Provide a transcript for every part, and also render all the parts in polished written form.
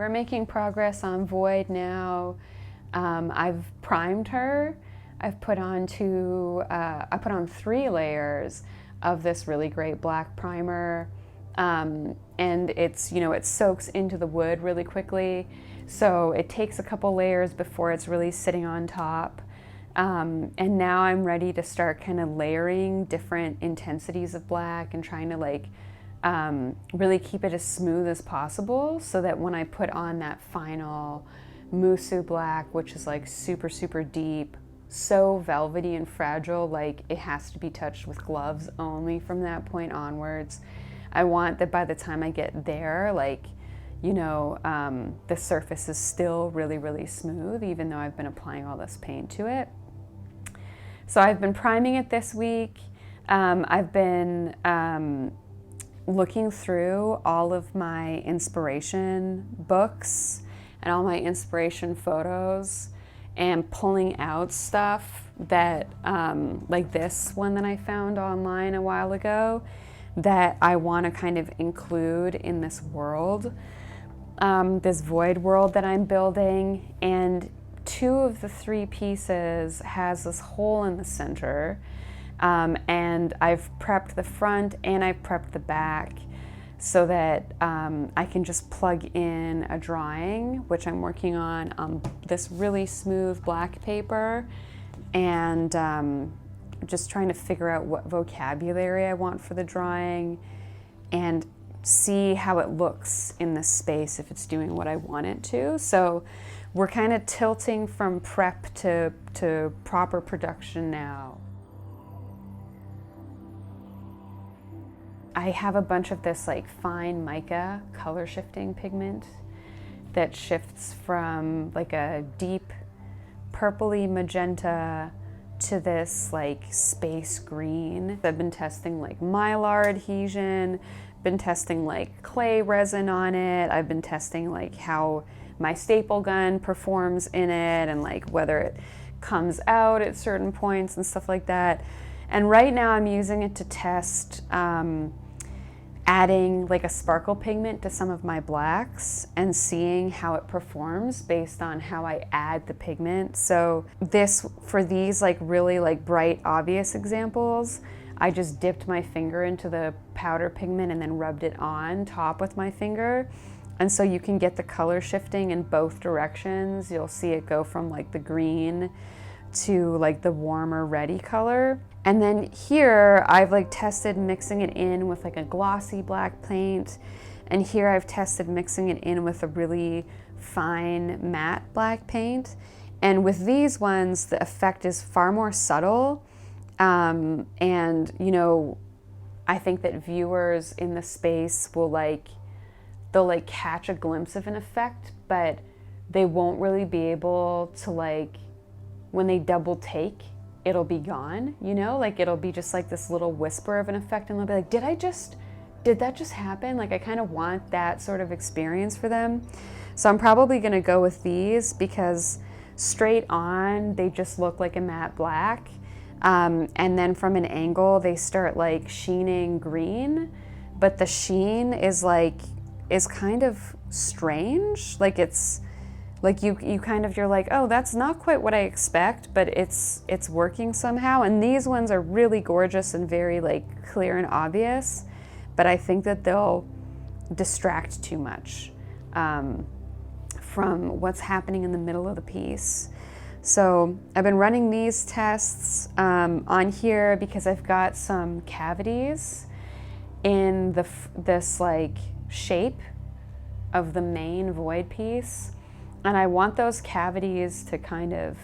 We're making progress on Void now. I've primed her. I've put on I put on 3 layers of this really great black primer. And it's, it soaks into the wood really quickly. So it takes a couple layers before it's really sitting on top. And now I'm ready to start kind of layering different intensities of black and trying to really keep it as smooth as possible so that when I put on that final Musu black, which is like super, super deep, so velvety and fragile, like it has to be touched with gloves only from that point onwards. I want that by the time I get there, the surface is still really, really smooth, even though I've been applying all this paint to it. So I've been priming it this week. I've been looking through all of my inspiration books and all my inspiration photos and pulling out stuff that, like this one that I found online a while ago, that I want to kind of include in this world, this void world that I'm building. And 2 of the 3 pieces has this hole in the center, and I've prepped the front and I've prepped the back so that I can just plug in a drawing, which I'm working on this really smooth black paper, and just trying to figure out what vocabulary I want for the drawing and see how it looks in this space if it's doing what I want it to. So we're kind of tilting from prep to proper production now. I have a bunch of this fine mica color shifting pigment that shifts from a deep purpley magenta to this space green. I've been testing mylar adhesion, been testing clay resin on it. I've been testing how my staple gun performs in it and whether it comes out at certain points and stuff like that. And right now I'm using it to test adding a sparkle pigment to some of my blacks and seeing how it performs based on how I add the pigment. So for these really bright, obvious examples, I just dipped my finger into the powder pigment and then rubbed it on top with my finger. And so you can get the color shifting in both directions. You'll see it go from the green to the warmer reddy color. And then here I've tested mixing it in with a glossy black paint. And here I've tested mixing it in with a really fine matte black paint. And with these ones, the effect is far more subtle. And I think that viewers in the space will they'll catch a glimpse of an effect, but they won't really be able to when they double take, it'll be gone, it'll be just this little whisper of an effect, and they'll be like, did that just happen? I kind of want that sort of experience for them. So I'm probably gonna go with these because straight on, they just look like a matte black. And then from an angle, they start sheening green, but the sheen is kind of strange. It's you're like, oh, that's not quite what I expect, but it's working somehow. And these ones are really gorgeous and very clear and obvious, but I think that they'll distract too much from what's happening in the middle of the piece. So I've been running these tests on here because I've got some cavities in this shape of the main void piece. And I want those cavities to kind of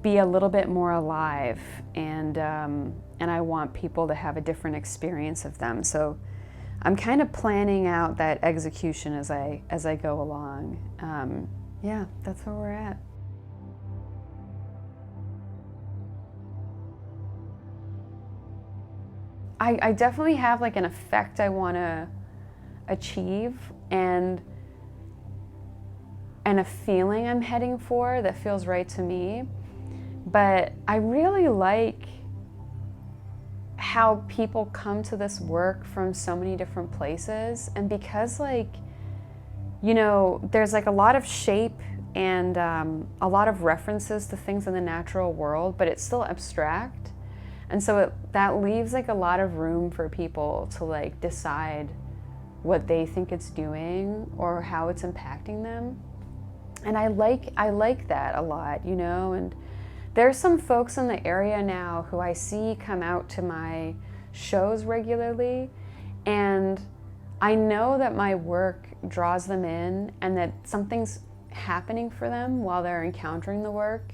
be a little bit more alive, and I want people to have a different experience of them. So I'm kind of planning out that execution as I go along. Yeah, that's where we're at. I definitely have an effect I want to achieve and a feeling I'm heading for that feels right to me. But I really like how people come to this work from so many different places, and because you know, there's like a lot of shape and a lot of references to things in the natural world, but it's still abstract. And so that leaves like a lot of room for people to like decide what they think it's doing or how it's impacting them. And I like that a lot, you know, and there's some folks in the area now who I see come out to my shows regularly, and I know that my work draws them in and that something's happening for them while they're encountering the work,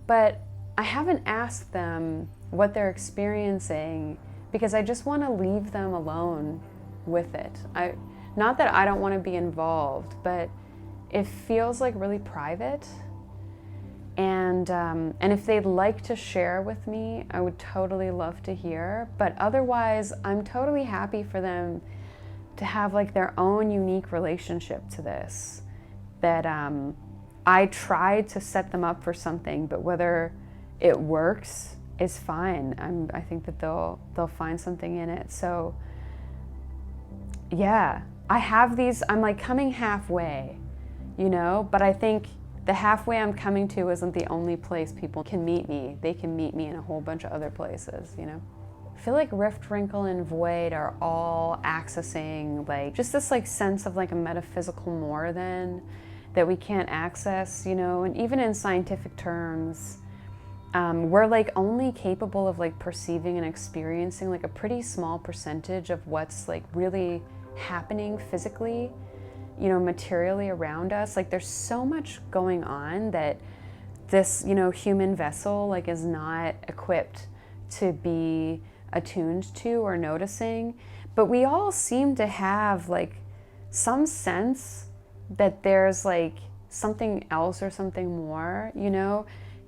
but I haven't asked them what they're experiencing because I just want to leave them alone with it. Not that I don't want to be involved, but it feels like really private. And if they'd like to share with me, I would totally love to hear. But otherwise, I'm totally happy for them to have like their own unique relationship to this. That I tried to set them up for something, but whether it works is fine. I think that they'll find something in it. So yeah, I have these. I'm like coming halfway, you know. But I think the halfway I'm coming to isn't the only place people can meet me. They can meet me in a whole bunch of other places, you know. I feel like Rift, Wrinkle, and Void are all accessing like just this like sense of like a metaphysical more than that we can't access, you know. And even in scientific terms, we're like only capable of like perceiving and experiencing like a pretty small percentage of what's like really happening physically, you know, materially around us. Like there's so much going on that this, you know, human vessel like is not equipped to be attuned to or noticing. But we all seem to have like some sense that there's like something else or something more, you know,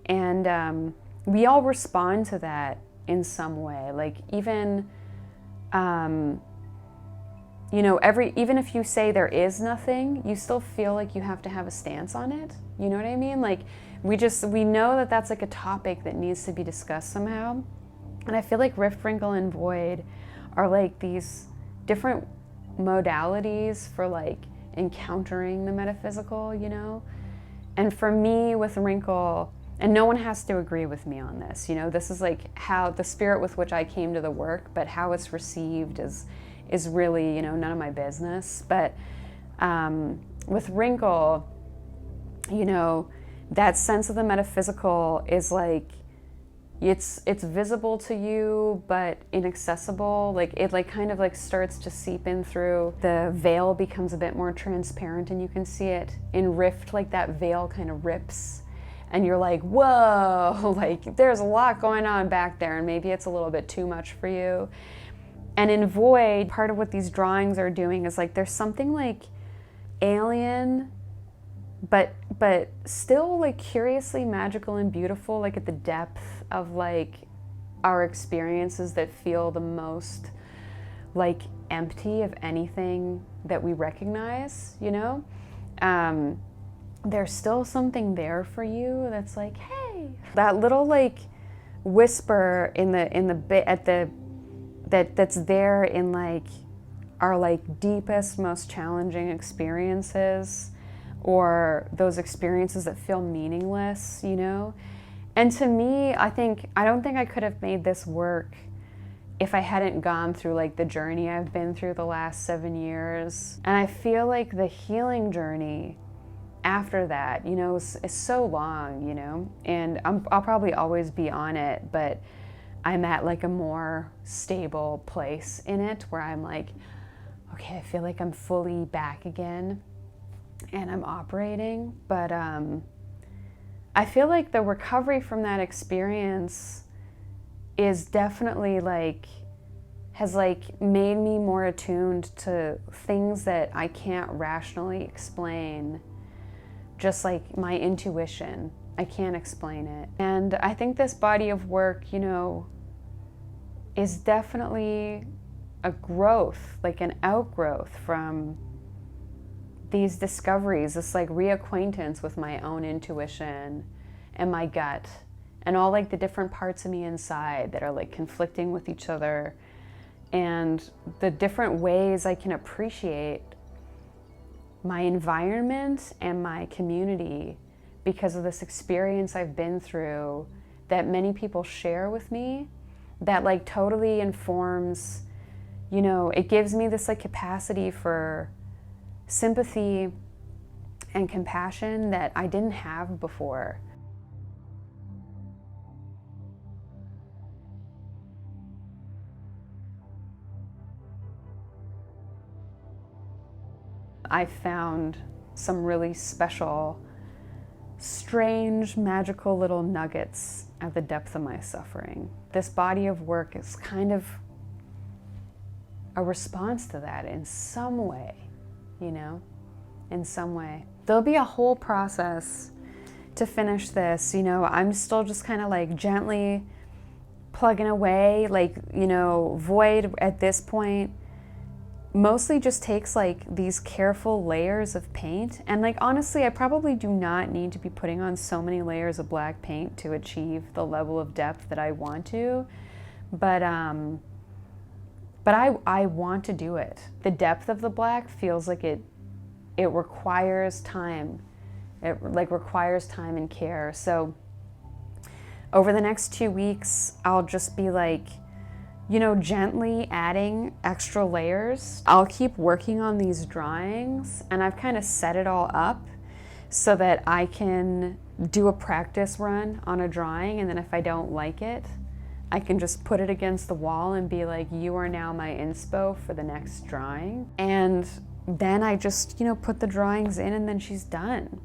and we all respond to that in some way. Like even you know, even if you say there is nothing, you still feel like you have to have a stance on it. You know what I mean? Like we know that that's like a topic that needs to be discussed somehow. And I feel like Rift, Wrinkle, and Void are like these different modalities for like encountering the metaphysical, you know? And for me with Wrinkle, and no one has to agree with me on this, you know, this is like how the spirit with which I came to the work, but how it's received is really, you know, none of my business. But with Wrinkle, you know, that sense of the metaphysical is like, it's visible to you, but inaccessible. Like it like kind of like starts to seep in through. The veil becomes a bit more transparent and you can see it. In Rift, like that veil kind of rips and you're like, whoa, like there's a lot going on back there and maybe it's a little bit too much for you. And in Void, part of what these drawings are doing is like there's something like alien, but still like curiously magical and beautiful, like at the depth of like our experiences that feel the most like empty of anything that we recognize, you know? There's still something there for you that's like, hey, that little like whisper that's there in like our like deepest, most challenging experiences, or those experiences that feel meaningless, you know? And to me, I don't think I could have made this work if I hadn't gone through like the journey I've been through the last 7 years. And I feel like the healing journey after that, you know, is so long, you know? And I'll probably always be on it, but I'm at like a more stable place in it where I'm like, okay, I feel like I'm fully back again and I'm operating. But I feel like the recovery from that experience is definitely like, has like made me more attuned to things that I can't rationally explain, just like my intuition. I can't explain it. And I think this body of work, you know, is definitely a growth, like an outgrowth from these discoveries, this like reacquaintance with my own intuition and my gut and all like the different parts of me inside that are like conflicting with each other, and the different ways I can appreciate my environment and my community because of this experience I've been through that many people share with me, that like totally informs, you know, it gives me this like capacity for sympathy and compassion that I didn't have before. I found some really special, strange, magical little nuggets at the depth of my suffering. This body of work is kind of a response to that in some way, you know, in some way. There'll be a whole process to finish this, you know. I'm still just kind of like gently plugging away, like, you know, Void at this point mostly just takes like these careful layers of paint. And like, honestly, I probably do not need to be putting on so many layers of black paint to achieve the level of depth that I want to. But I want to do it. The depth of the black feels like it requires time. It like requires time and care. So over the next 2 weeks, I'll just be like, you know, gently adding extra layers. I'll keep working on these drawings, and I've kind of set it all up so that I can do a practice run on a drawing, and then if I don't like it, I can just put it against the wall and be like, you are now my inspo for the next drawing. And then I just, you know, put the drawings in, and then she's done.